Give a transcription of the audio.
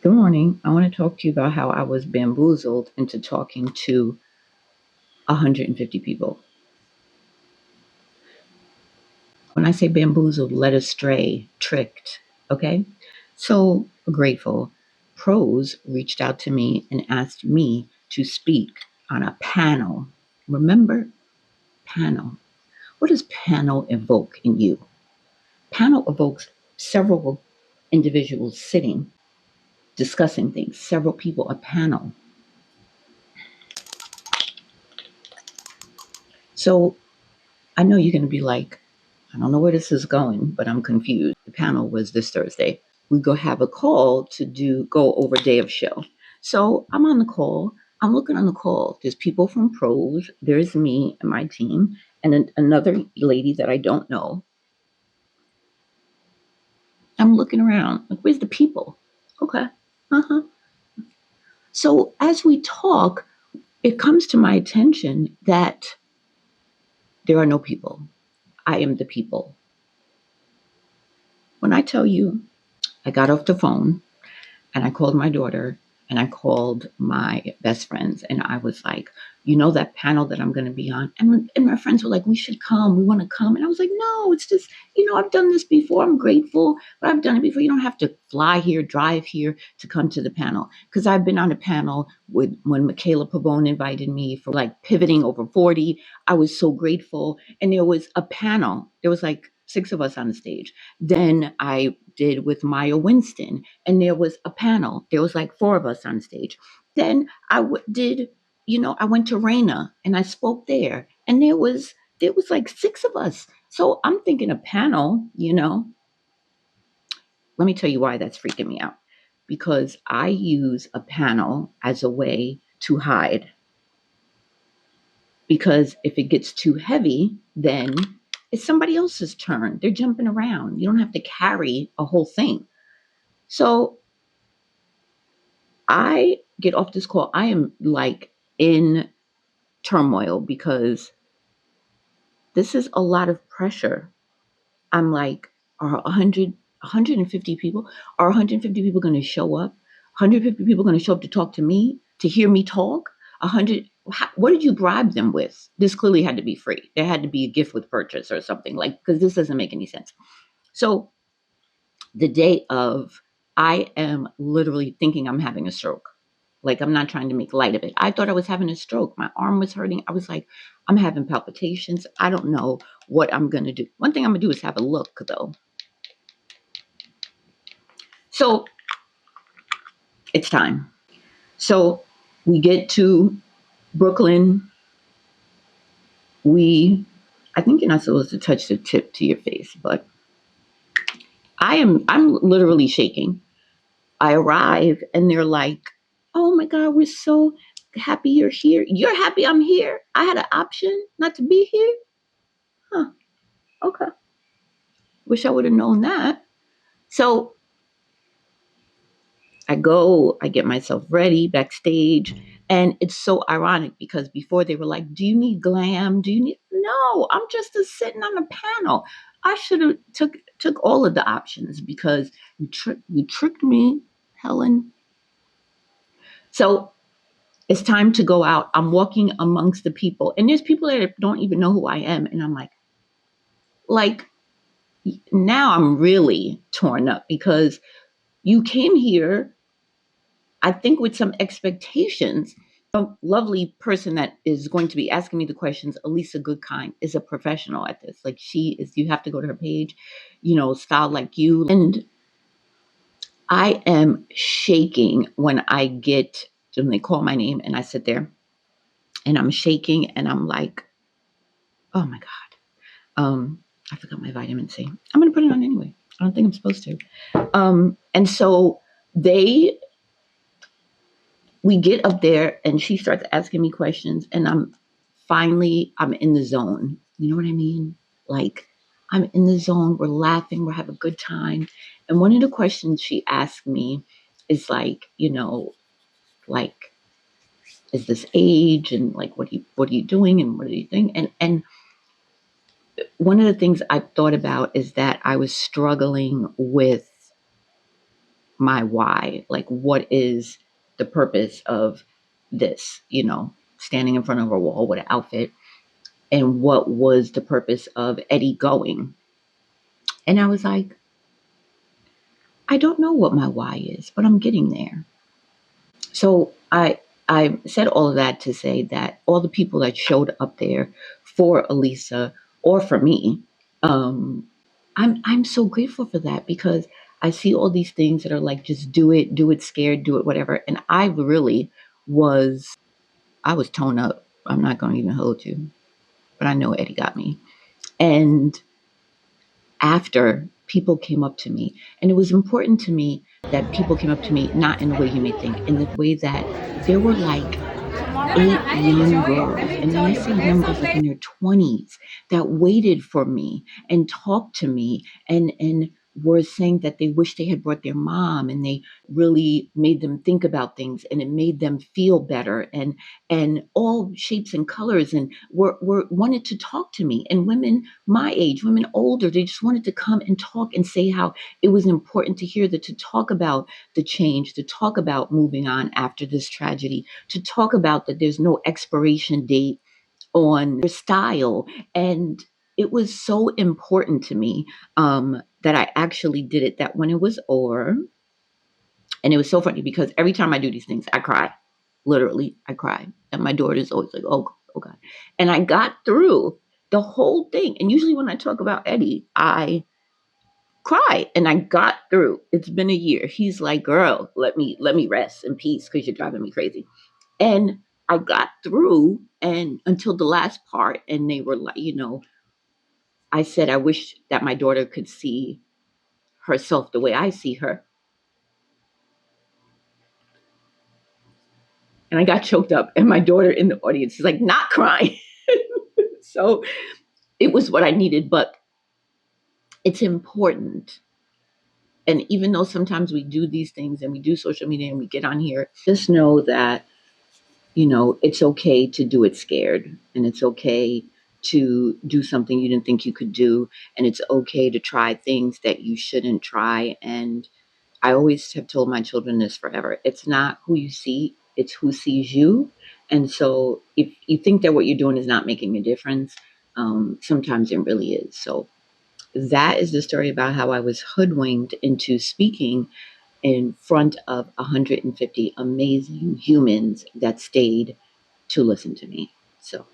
Good morning. I want to talk to you about how I was bamboozled into talking to 150 people. When I say bamboozled, led astray, tricked, okay? So grateful. Pros reached out to me and asked me to speak on a panel. Remember? Panel. What does panel evoke in you? Panel evokes several individuals sitting, discussing things, several people, a panel. So I know you're going to be like, I don't know where this is going, but I'm confused. The panel was this Thursday. We go have a call to go over day of show. So I'm on the call. I'm looking on the call. There's people from pros. There's me and my team, and another lady that I don't know. I'm looking around. Like, where's the people? Okay. Uh-huh. So as we talk, it comes to my attention that there are no people. I am the people. When I tell you, I got off the phone and I called my daughter and I called my best friends and I was like, that panel that I'm going to be on. And my friends were like, we should come. We want to come. And I was like, no, it's just, I've done this before. I'm grateful, but I've done it before. You don't have to fly here, drive here to come to the panel. Because I've been on a panel when Michaela Pavone invited me for like pivoting over 40. I was so grateful. And there was a panel. There was like 6 of us on the stage. Then I did with Maya Winston, and there was a panel. There was like 4 of us on stage. Then I went to Raina and I spoke there, and there was like 6 of us. So I'm thinking a panel. Let me tell you why that's freaking me out. Because I use a panel as a way to hide. Because if it gets too heavy, then it's somebody else's turn. They're jumping around. You don't have to carry a whole thing. So I get off this call. I am like in turmoil because this is a lot of pressure. I'm like, are 150 people? Are 150 people going to show up? 150 people going to show up to talk to me, to hear me talk? 100. What did you bribe them with? This clearly had to be free. There had to be a gift with purchase or something, like, because this doesn't make any sense. So the day of, I am literally thinking I'm having a stroke. Like, I'm not trying to make light of it. I thought I was having a stroke. My arm was hurting. I was like, I'm having palpitations. I don't know what I'm going to do. One thing I'm going to do is have a look, though. So it's time. So we get to Brooklyn. I think you're not supposed to touch the tip to your face, but I'm literally shaking. I arrive and they're like, oh my God, we're so happy you're here. You're happy I'm here? I had an option not to be here? Huh. Okay. Wish I would have known that. So I get myself ready backstage. And it's so ironic because before they were like, do you need glam? No, I'm just sitting on a panel. I should have took all of the options because you tricked me, Helen. So it's time to go out. I'm walking amongst the people, and there's people that don't even know who I am. And I'm like, now I'm really torn up because you came here, I think, with some expectations. A lovely person that is going to be asking me the questions, Elisa Goodkind, is a professional at this. Like, she is, you have to go to her page, style like you. And I am shaking when they call my name and I sit there and I'm shaking and I'm like, oh my God. I forgot my vitamin C. I'm going to put it on anyway. I don't think I'm supposed to. And so we get up there and she starts asking me questions and I'm in the zone. You know what I mean? Like, I'm in the zone. We're laughing. We're having a good time. And one of the questions she asked me is like, like, is this age and like, what are you doing and what are you doing? And one of the things I thought about is that I was struggling with my why. Like, what is the purpose of this, standing in front of a wall with an outfit? And what was the purpose of Eddie going? And I was like, I don't know what my why is, but I'm getting there. So I said all of that to say that all the people that showed up there for Elisa or for me, um, I'm so grateful for that, because I see all these things that are like, just do it scared, do it whatever. And I really I was toned up. I'm not going to even hold you, but I know Eddie got me. And after, people came up to me, and it was important to me that people came up to me not in the way you may think, in the way that there were like 8 young girls, and when I say young girls, like in their 20s, that waited for me and talked to me, and were saying that they wish they had brought their mom, and they really made them think about things, and it made them feel better, and all shapes and colors, and were wanted to talk to me. And women my age, women older, they just wanted to come and talk and say how it was important to hear that, to talk about the change, to talk about moving on after this tragedy, to talk about that there's no expiration date on your style. And it was so important to me, that I actually did it, that when it was over, and it was so funny because every time I do these things, I cry. Literally, I cry. And my daughter's always like, oh God. And I got through the whole thing. And usually when I talk about Eddie, I cry, and I got through. It's been a year. He's like, girl, let me rest in peace, because you're driving me crazy. And I got through, and until the last part, and they were like, I said, I wish that my daughter could see herself the way I see her. And I got choked up, and my daughter in the audience is like, not crying. So it was what I needed, but it's important. And even though sometimes we do these things and we do social media and we get on here, just know that, it's okay to do it scared, and it's okay to do something you didn't think you could do, and it's okay to try things that you shouldn't try. And I always have told my children this forever. It's not who you see, it's who sees you. And so if you think that what you're doing is not making a difference, sometimes it really is. So that is the story about how I was hoodwinked into speaking in front of 150 amazing humans that stayed to listen to me. So